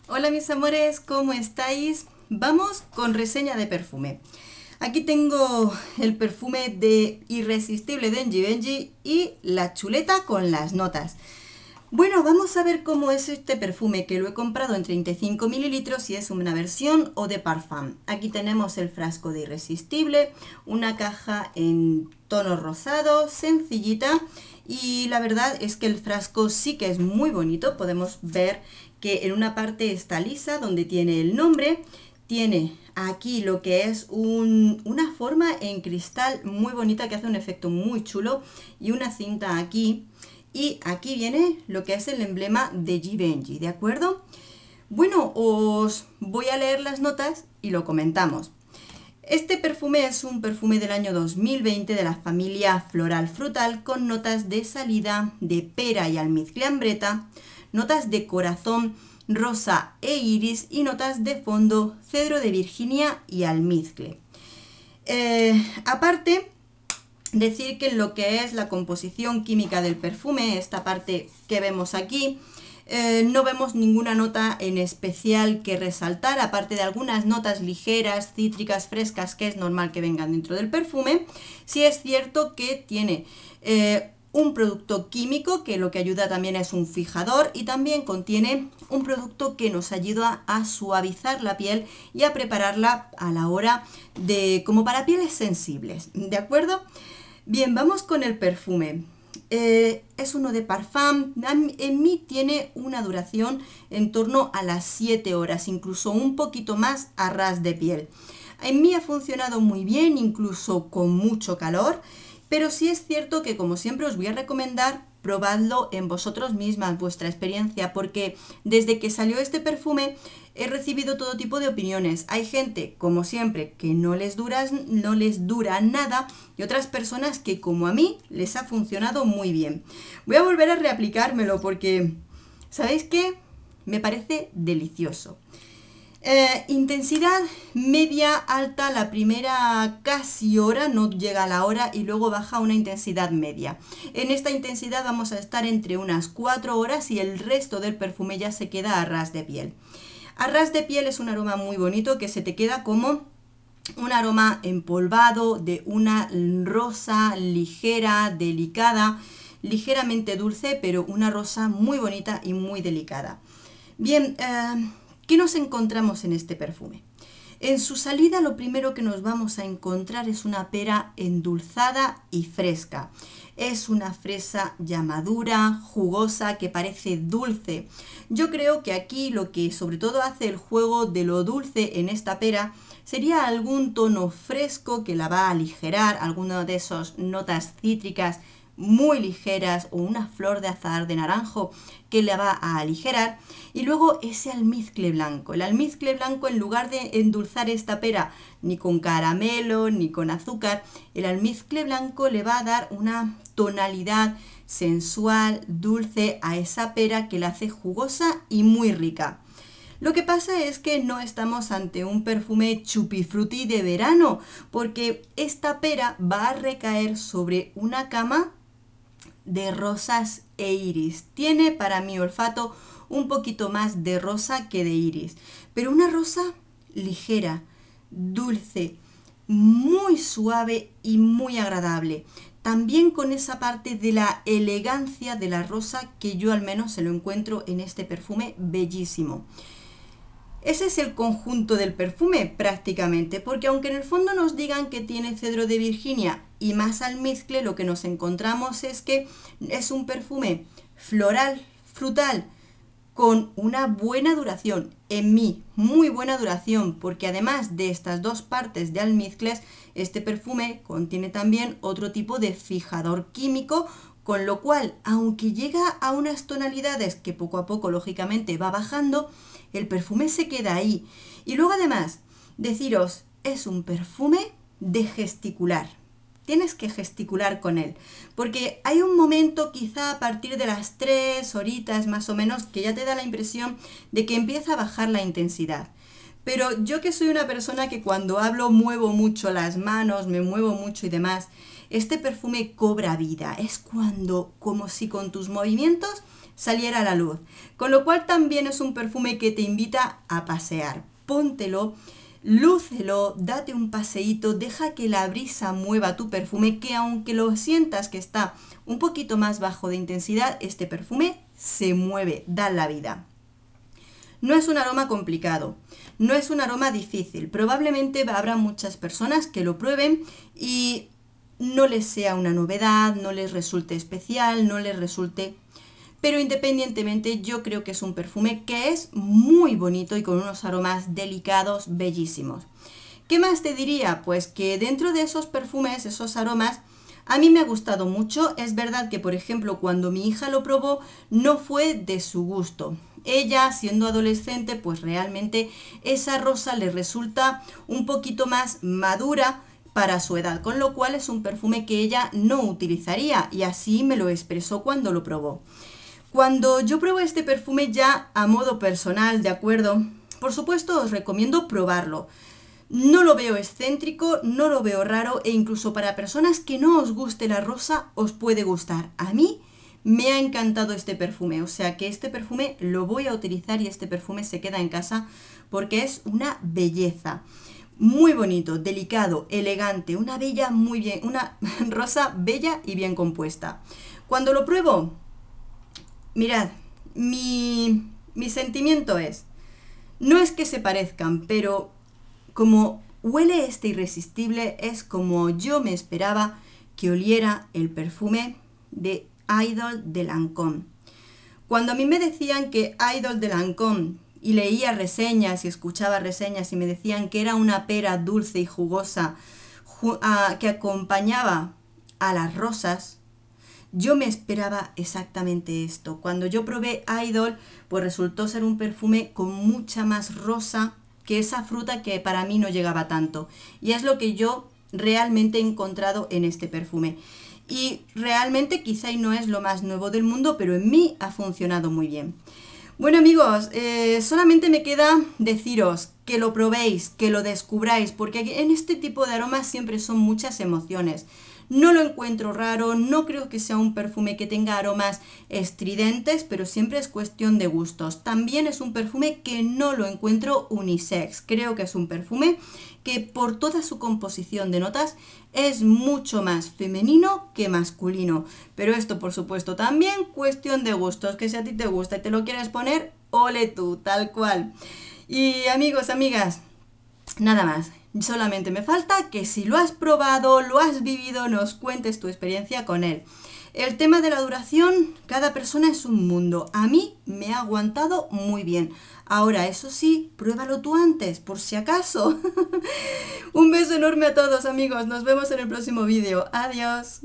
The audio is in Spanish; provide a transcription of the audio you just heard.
Hola mis amores, ¿cómo estáis? Vamos con reseña de perfume. Aquí tengo el perfume de Irresistible de Engie Benji y la chuleta con las notas. Bueno, vamos a ver cómo es este perfume, que lo he comprado en 35 mililitros y es una versión eau de parfum. Aquí tenemos el frasco de Irresistible, una caja en tono rosado, sencillita, y la verdad es que el frasco sí que es muy bonito. Podemos ver que en una parte está lisa, donde tiene el nombre, tiene aquí lo que es una forma en cristal muy bonita que hace un efecto muy chulo, y una cinta aquí. Y aquí viene lo que es el emblema de Givenchy, ¿de acuerdo? Bueno, os voy a leer las notas y lo comentamos. Este perfume es un perfume del año 2020 de la familia Floral Frutal, con notas de salida de pera y almizcle ambreta, notas de corazón, rosa e iris, y notas de fondo, cedro de Virginia y almizcle. Aparte, decir que en lo que es la composición química del perfume, esta parte que vemos aquí, no vemos ninguna nota en especial que resaltar, aparte de algunas notas ligeras, cítricas, frescas, que es normal que vengan dentro del perfume. Sí es cierto que tiene un producto químico, que lo que ayuda también es un fijador, y también contiene un producto que nos ayuda a suavizar la piel y a prepararla a la hora de, como para pieles sensibles, ¿de acuerdo? Bien, vamos con el perfume. Es uno de parfum. En mí tiene una duración en torno a las 7 horas, incluso un poquito más a ras de piel. En mí ha funcionado muy bien, incluso con mucho calor, pero sí es cierto que, como siempre, os voy a recomendar probadlo en vosotros mismas, vuestra experiencia, porque desde que salió este perfume he recibido todo tipo de opiniones. Hay gente, como siempre, que no les dura nada, y otras personas que, como a mí, les ha funcionado muy bien. Voy a volver a reaplicármelo porque, ¿sabéis qué? Me parece delicioso. Intensidad media alta la primera casi hora, no llega a la hora, y luego baja a una intensidad media. En esta intensidad vamos a estar entre unas 4 horas y el resto del perfume ya se queda a ras de piel. A ras de piel es un aroma muy bonito que se te queda como un aroma empolvado de una rosa ligera, delicada, ligeramente dulce, pero una rosa muy bonita y muy delicada. Bien, ¿qué nos encontramos en este perfume? En su salida lo primero que nos vamos a encontrar es una pera endulzada y fresca. Es una fresa ya madura, jugosa, que parece dulce. Yo creo que aquí lo que sobre todo hace el juego de lo dulce en esta pera sería algún tono fresco que la va a aligerar, alguna de esas notas cítricas muy ligeras, o una flor de azahar de naranjo que la va a aligerar, y luego ese almizcle blanco. El almizcle blanco, en lugar de endulzar esta pera ni con caramelo ni con azúcar, el almizcle blanco le va a dar una tonalidad sensual, dulce a esa pera, que la hace jugosa y muy rica. Lo que pasa es que no estamos ante un perfume chupifruti de verano, porque esta pera va a recaer sobre una cama de rosas e iris. Tiene, para mi olfato, un poquito más de rosa que de iris, pero una rosa ligera, dulce, muy suave y muy agradable. También con esa parte de la elegancia de la rosa, que yo al menos se lo encuentro en este perfume bellísimo. Ese es el conjunto del perfume prácticamente, porque aunque en el fondo nos digan que tiene cedro de Virginia y más almizcle, lo que nos encontramos es que es un perfume floral, frutal, con una buena duración. En mí, muy buena duración, porque además de estas dos partes de almizcles, este perfume contiene también otro tipo de fijador químico, con lo cual, aunque llega a unas tonalidades que poco a poco lógicamente va bajando, el perfume se queda ahí. Y luego, además, deciros, es un perfume de gesticular. Tienes que gesticular con él, porque hay un momento, quizá a partir de las 3 horitas más o menos, que ya te da la impresión de que empieza a bajar la intensidad. Pero yo, que soy una persona que cuando hablo muevo mucho las manos, me muevo mucho y demás, este perfume cobra vida. Es cuando, como si con tus movimientos saliera a la luz. Con lo cual también es un perfume que te invita a pasear. Póntelo, lúcelo, date un paseíto, deja que la brisa mueva tu perfume, que aunque lo sientas que está un poquito más bajo de intensidad, este perfume se mueve, da la vida. No es un aroma complicado, no es un aroma difícil. Probablemente habrá muchas personas que lo prueben y no les sea una novedad, no les resulte especial, no les resulte... Pero independientemente, yo creo que es un perfume que es muy bonito y con unos aromas delicados, bellísimos. ¿Qué más te diría? Pues que dentro de esos perfumes, esos aromas, a mí me ha gustado mucho. Es verdad que, por ejemplo, cuando mi hija lo probó, no fue de su gusto. Ella, siendo adolescente, pues realmente esa rosa le resulta un poquito más madura para su edad, con lo cual es un perfume que ella no utilizaría, y así me lo expresó cuando lo probó. Cuando yo pruebo este perfume ya a modo personal, ¿de acuerdo? Por supuesto os recomiendo probarlo. No lo veo excéntrico, no lo veo raro, e incluso para personas que no os guste la rosa os puede gustar. A mí me ha encantado este perfume, o sea que este perfume lo voy a utilizar y este perfume se queda en casa porque es una belleza. Muy bonito, delicado, elegante, una rosa bella y bien compuesta. Cuando lo pruebo, mirad, mi sentimiento es, no es que se parezcan, pero como huele este irresistible, es como yo me esperaba que oliera el perfume de Idol de Lancôme. Cuando a mí me decían que Idol de Lancôme, y leía reseñas y escuchaba reseñas y me decían que era una pera dulce y jugosa que acompañaba a las rosas, yo me esperaba exactamente esto. Cuando yo probé Idol, pues resultó ser un perfume con mucha más rosa que esa fruta que para mí no llegaba tanto. Y es lo que yo realmente he encontrado en este perfume. Y realmente quizá no es lo más nuevo del mundo, pero en mí ha funcionado muy bien. Bueno amigos, solamente me queda deciros que lo probéis, que lo descubráis, porque en este tipo de aromas siempre son muchas emociones. No lo encuentro raro, no creo que sea un perfume que tenga aromas estridentes, pero siempre es cuestión de gustos. También es un perfume que no lo encuentro unisex. Creo que es un perfume que por toda su composición de notas es mucho más femenino que masculino. Pero esto, por supuesto, también cuestión de gustos, que si a ti te gusta y te lo quieres poner, ole tú, tal cual. Y amigos, amigas, nada más. Solamente me falta que si lo has probado, lo has vivido, nos cuentes tu experiencia con él. El tema de la duración, cada persona es un mundo. A mí me ha aguantado muy bien. Ahora, eso sí, pruébalo tú antes, por si acaso. Un beso enorme a todos, amigos. Nos vemos en el próximo vídeo. Adiós.